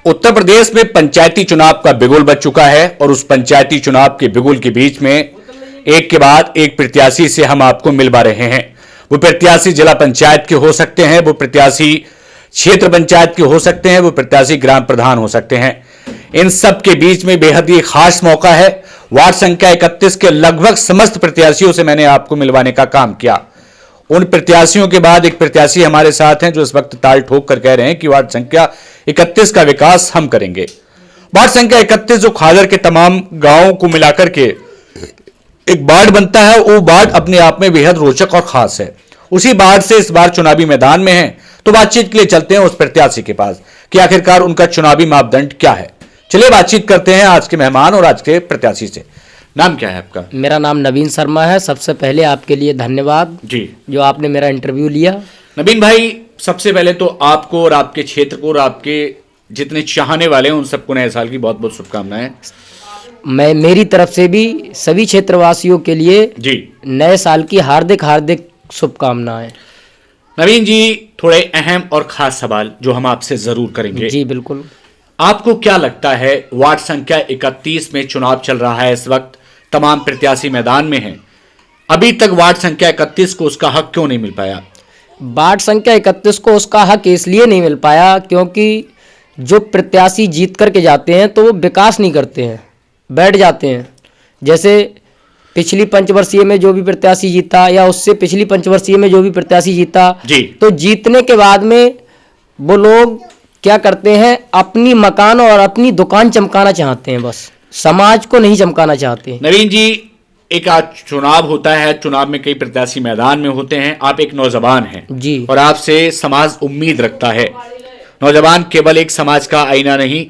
उत्तर प्रदेश में पंचायती चुनाव का बिगुल बज चुका है और उस पंचायती चुनाव के बिगुल के बीच में एक के बाद एक प्रत्याशी से हम आपको मिलवा रहे हैं। वो प्रत्याशी जिला पंचायत के हो सकते हैं, वो प्रत्याशी क्षेत्र पंचायत के हो सकते हैं, वो प्रत्याशी ग्राम प्रधान हो सकते हैं। इन सब के बीच में बेहद ही खास मौका है। वार्ड संख्या 31 के लगभग समस्त प्रत्याशियों से मैंने आपको मिलवाने का काम किया। उन प्रत्याशियों के बाद एक प्रत्याशी हमारे साथ हैं जो इस वक्त ताल ठोक कर कह रहे हैं कि वार्ड संख्या 31 का विकास हम करेंगे। वार्ड संख्या 31 जो खादर के तमाम गांवों को मिलाकर के एक वार्ड बनता है, वो वार्ड अपने आप में बेहद रोचक और खास है। उसी वार्ड से इस बार चुनावी मैदान में है, तो बातचीत के लिए चलते हैं उस प्रत्याशी के पास कि आखिरकार उनका चुनावी मापदंड क्या है। चलिए बातचीत करते हैं आज के मेहमान और आज के प्रत्याशी से। नाम क्या है आपका? मेरा नाम नवीन शर्मा है। सबसे पहले आपके लिए धन्यवाद जी, जो आपने मेरा इंटरव्यू लिया। नवीन भाई, सबसे पहले तो आपको और आपके क्षेत्र को और आपके जितने चाहने वाले हैं उन सबको नए साल की बहुत बहुत शुभकामनाएं। मैं मेरी तरफ से भी सभी क्षेत्रवासियों के लिए जी नए साल की हार्दिक हार्दिक शुभकामनाएं। नवीन जी, थोड़े अहम और खास सवाल जो हम आपसे जरूर करेंगे। जी बिल्कुल। आपको क्या लगता है, वार्ड संख्या 31 में चुनाव चल रहा है, इस वक्त तमाम प्रत्याशी मैदान में हैं, अभी तक वार्ड संख्या 31 को उसका हक क्यों नहीं मिल पाया? वार्ड संख्या 31 को उसका हक इसलिए नहीं मिल पाया क्योंकि जो प्रत्याशी जीत करके जाते हैं तो वो विकास नहीं करते हैं, बैठ जाते हैं। जैसे पिछली पंचवर्षीय में जो भी प्रत्याशी जीता या उससे पिछली पंचवर्षीय में जो भी प्रत्याशी जीता जी, तो जीतने के बाद में वो लोग क्या करते हैं, अपनी मकान और अपनी दुकान चमकाना चाहते हैं, बस समाज को नहीं चमकाना चाहते। नवीन जी, एक आज चुनाव होता है, चुनाव में कई प्रत्याशी मैदान में होते हैं, आप एक नौजवान हैं जी, और आपसे समाज उम्मीद रखता है। नौजवान केवल एक समाज का आईना नहीं,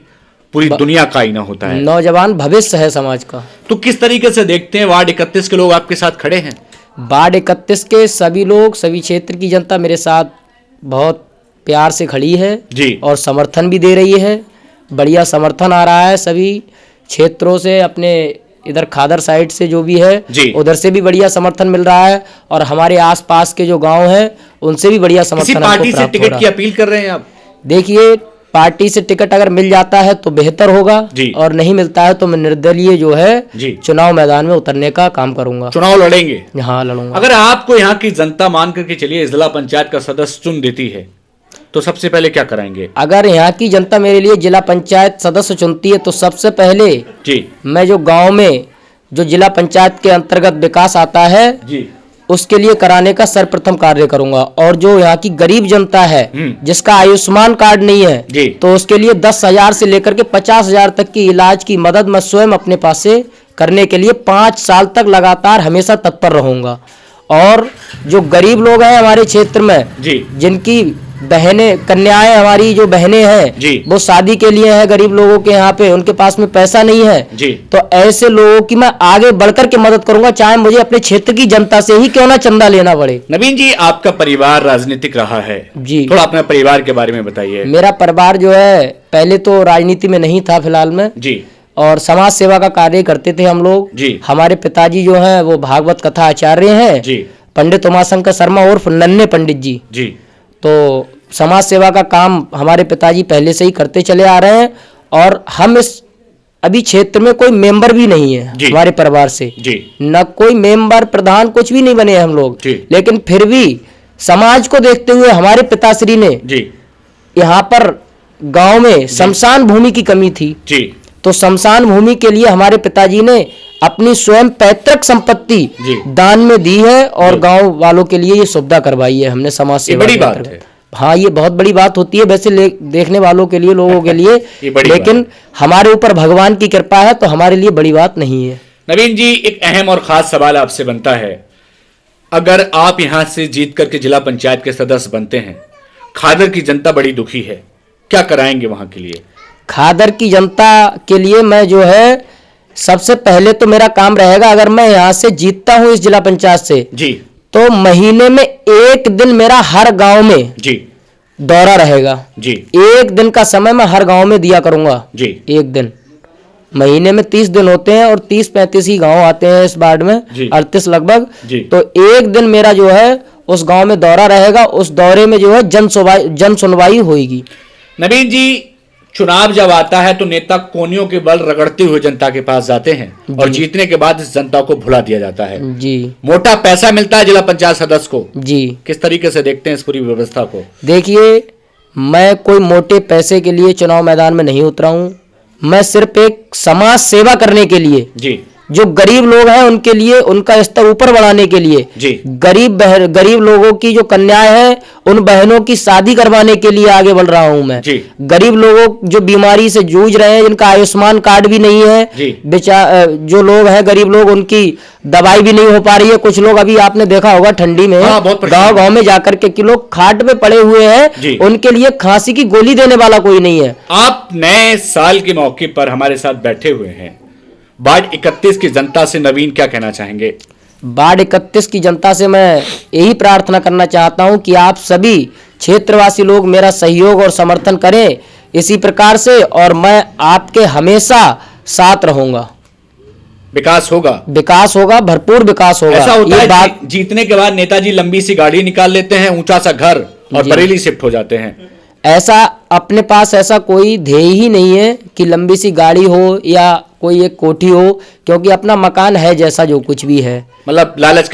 पूरी दुनिया का आईना होता है। नौजवान भविष्य है समाज का। तो किस तरीके से देखते हैं वार्ड 31 के लोग आपके साथ खड़े हैं? वार्ड 31 के सभी लोग, सभी क्षेत्र की जनता मेरे साथ बहुत प्यार से खड़ी है जी, और समर्थन भी दे रही है। बढ़िया समर्थन आ रहा है सभी क्षेत्रों से, अपने इधर खादर साइड से जो भी है जी, उधर से भी बढ़िया समर्थन मिल रहा है और हमारे आसपास के जो गांव हैं उनसे भी बढ़िया समर्थन किसी पार्टी से टिकट की अपील कर रहे हैं आप? देखिए, पार्टी से टिकट अगर मिल जाता है तो बेहतर होगा और नहीं मिलता है तो मैं निर्दलीय जो है चुनाव मैदान में उतरने का काम करूंगा। चुनाव लड़ेंगे? हाँ, लड़ूंगा। अगर आपको यहाँ की जनता मान करके चलिए जिला पंचायत का सदस्य चुन देती है तो सबसे पहले क्या कराएंगे? अगर यहाँ की जनता मेरे लिए जिला पंचायत सदस्य चुनती है तो सबसे पहले जी, मैं जो गांव में जो जिला पंचायत के अंतर्गत विकास आता है जी, उसके लिए कराने का सर्वप्रथम कार्य करूंगा। और जो यहाँ की गरीब जनता है जिसका आयुष्मान कार्ड नहीं है जी, तो उसके लिए 10,000 से लेकर के 50,000 तक की इलाज की मदद मैं स्वयं अपने पास से करने के लिए 5 साल तक लगातार हमेशा तत्पर रहूंगा। और जो गरीब लोग हैं हमारे क्षेत्र में जी, जिनकी बहनें, कन्याएं, हमारी जो बहनें हैं वो शादी के लिए हैं, गरीब लोगों के यहाँ पे उनके पास में पैसा नहीं है जी, तो ऐसे लोगों की मैं आगे बढ़कर के मदद करूंगा, चाहे मुझे अपने क्षेत्र की जनता से ही क्यों ना चंदा लेना पड़े। नवीन जी, आपका परिवार राजनीतिक रहा है जी, थोड़ा अपने परिवार के बारे में बताइए। मेरा परिवार जो है पहले तो राजनीति में नहीं था फिलहाल में जी, और समाज सेवा का कार्य करते थे हम लोग जी, हमारे पिताजी जो हैं वो भागवत कथा आचार्य हैं जी, पंडित उमाशंकर शर्मा उर्फ नन्हे पंडित जी। जी, तो समाज सेवा का काम हमारे पिताजी पहले से ही करते चले आ रहे हैं और हम इस अभी क्षेत्र में कोई मेंबर भी नहीं है हमारे परिवार से जी, न कोई मेंबर, प्रधान, कुछ भी नहीं बने हम लोग। लेकिन फिर भी समाज को देखते हुए हमारे पिताश्री ने जी, यहाँ पर गांव में शमशान भूमि की कमी थी जी, तो शमशान भूमि के लिए हमारे पिताजी ने अपनी स्वयं पैतृक संपत्ति दान में दी है और गांव वालों के लिए ये सुविधा करवाई है हमने समाज सेवा। बड़ी बात है। हाँ, ये बहुत बड़ी बात होती है वैसे देखने वालों के लिए, लोगों के लिए लेकिन हमारे ऊपर भगवान की कृपा है तो हमारे लिए बड़ी बात नहीं है। नवीन जी, एक अहम और खास सवाल आपसे बनता है, अगर आप यहां से जीत करके जिला पंचायत के सदस्य बनते हैं, खादर की जनता बड़ी दुखी है, क्या कराएंगे वहां के लिए? खादर की जनता के लिए मैं जो है सबसे पहले तो मेरा काम रहेगा, अगर मैं यहाँ से जीतता हूँ इस जिला पंचायत से जी, तो महीने में एक दिन मेरा हर गांव में जी, दौरा रहेगा जी, एक दिन का समय मैं हर गांव में दिया करूंगा जी, एक दिन। महीने में 30 दिन होते हैं और 30-35 ही गांव आते हैं इस वार्ड में, 38 लगभग। तो एक दिन मेरा जो है उस गांव में दौरा रहेगा, उस दौरे में जो है जन सुनवाई होगी। नवीन जी, चुनाव जब आता है तो नेता कोनियों के बल रगड़ते हुए जनता के पास जाते हैं और जीतने के बाद इस जनता को भुला दिया जाता है। जी मोटा पैसा मिलता है जिला पंचायत सदस्य को। जी। किस तरीके से देखते हैं इस पूरी व्यवस्था को? देखिए, मैं कोई मोटे पैसे के लिए चुनाव मैदान में नहीं उतरा हूं। मैं सिर्फ एक समाज सेवा करने के लिए, जी, जो गरीब लोग हैं उनके लिए, उनका स्तर ऊपर बढ़ाने के लिए, जी, गरीब लोगों की जो कन्याएं हैं उन बहनों की शादी करवाने के लिए आगे बढ़ रहा हूं मैं। जी। गरीब लोगों जो बीमारी से जूझ रहे हैं, जिनका आयुष्मान कार्ड भी नहीं है, जो लोग हैं गरीब लोग, उनकी दवाई भी नहीं हो पा रही है। कुछ लोग अभी आपने देखा होगा ठंडी में गांव गांव में जाकर के लोग खाट पे पड़े हुए हैं, उनके लिए खांसी की गोली देने वाला कोई नहीं है। आप नए साल के मौके पर हमारे साथ बैठे हुए हैं। वार्ड 31 की जनता से नवीन क्या कहना चाहेंगे? वार्ड 31 की जनता से मैं यही प्रार्थना करना चाहता हूं कि आप सभी क्षेत्रवासी लोग मेरा सहयोग और समर्थन करें इसी प्रकार से, और मैं आपके हमेशा साथ रहूंगा। विकास होगा, विकास होगा, भरपूर विकास होगा। ऐसा होता है जीतने के बाद नेताजी लंबी सी गाड़ी निकाल लेते हैं, ऊंचा सा घर, और बरेली शिफ्ट हो जाते हैं। ऐसा अपने पास ऐसा कोई ध्येय ही नहीं है कि लंबी सी गाड़ी हो या कोई एक कोठी हो, क्योंकि अपना मकान है जैसा जो कुछ भी है। मतलब लालच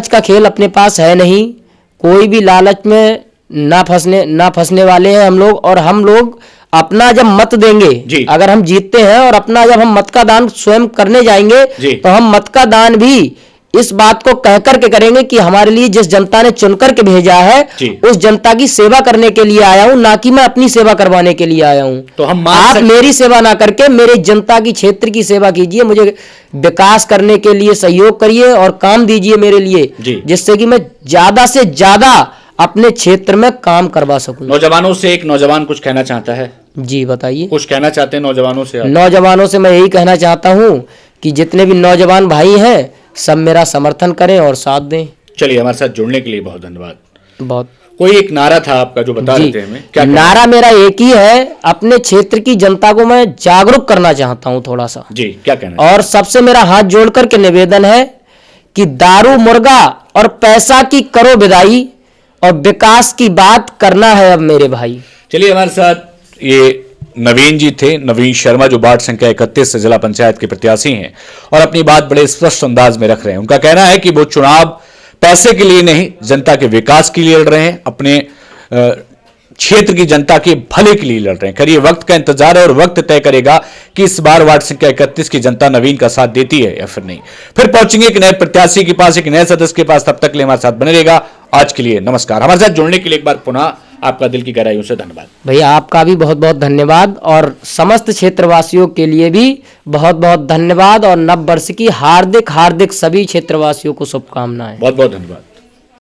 का खेल अपने पास है नहीं। कोई भी लालच में ना फंसने वाले हैं हम लोग। और हम लोग अपना जब मत देंगे, अगर हम जीतते हैं और अपना जब हम मत का दान स्वयं करने जाएंगे, तो हम मत का दान भी इस बात को कह करके करेंगे कि हमारे लिए जिस जनता ने चुन करके भेजा है, उस जनता की सेवा करने के लिए आया हूं, ना कि मैं अपनी सेवा करवाने के लिए आया हूं। तो हम आप मेरी सेवा ना करके मेरे जनता की, क्षेत्र की सेवा कीजिए, मुझे विकास करने के लिए सहयोग करिए और काम दीजिए मेरे लिए, जिससे कि मैं ज्यादा से ज्यादा अपने क्षेत्र में काम करवा सकूं। नौजवानों से एक नौजवान कुछ कहना चाहता है। जी बताइए, कुछ कहना चाहते हैं नौजवानों से? नौजवानों से मैं यही कहना चाहता हूं कि जितने भी नौजवान भाई हैं सब मेरा समर्थन करें और साथ दें। चलिए, हमारे साथ जुड़ने के लिए बहुत धन्यवाद। बहुत। कोई एक नारा था आपका जो बता रहे थे हमें, क्या नारा मेरा एक ही है, अपने क्षेत्र की जनता को मैं जागरूक करना चाहता हूं थोड़ा सा। जी, क्या कहना? और सबसे मेरा हाथ जोड़ करके निवेदन है कि दारू, मुर्गा और पैसा की करो विदाई, और विकास की बात करना है अब मेरे भाई। चलिए, हमारे साथ ये नवीन जी थे, नवीन शर्मा, जो वार्ड संख्या 31 से जिला पंचायत के प्रत्याशी हैं और अपनी बात बड़े स्पष्ट अंदाज में रख रहे हैं। उनका कहना है कि वो चुनाव पैसे के लिए नहीं, जनता के विकास के लिए लड़ रहे हैं, अपने क्षेत्र की जनता के भले के लिए लड़ रहे हैं। खैर, ये वक्त का इंतजार है और वक्त तय करेगा कि इस बार वार्ड संख्या 31 की जनता नवीन का साथ देती है या फिर नहीं। फिर पहुंचेंगे एक नए प्रत्याशी के पास, एक नए सदस्य के पास। तब तक के लिए हमारे साथ बने रहेगा। आज के लिए नमस्कार। हमारे साथ जुड़ने के लिए एक बार पुनः आपका दिल की गहराइयों से धन्यवाद। भैया, आपका भी बहुत बहुत धन्यवाद, और समस्त क्षेत्रवासियों के लिए भी बहुत बहुत धन्यवाद, और नव वर्ष की हार्दिक हार्दिक सभी क्षेत्रवासियों को शुभकामनाएं। बहुत बहुत धन्यवाद।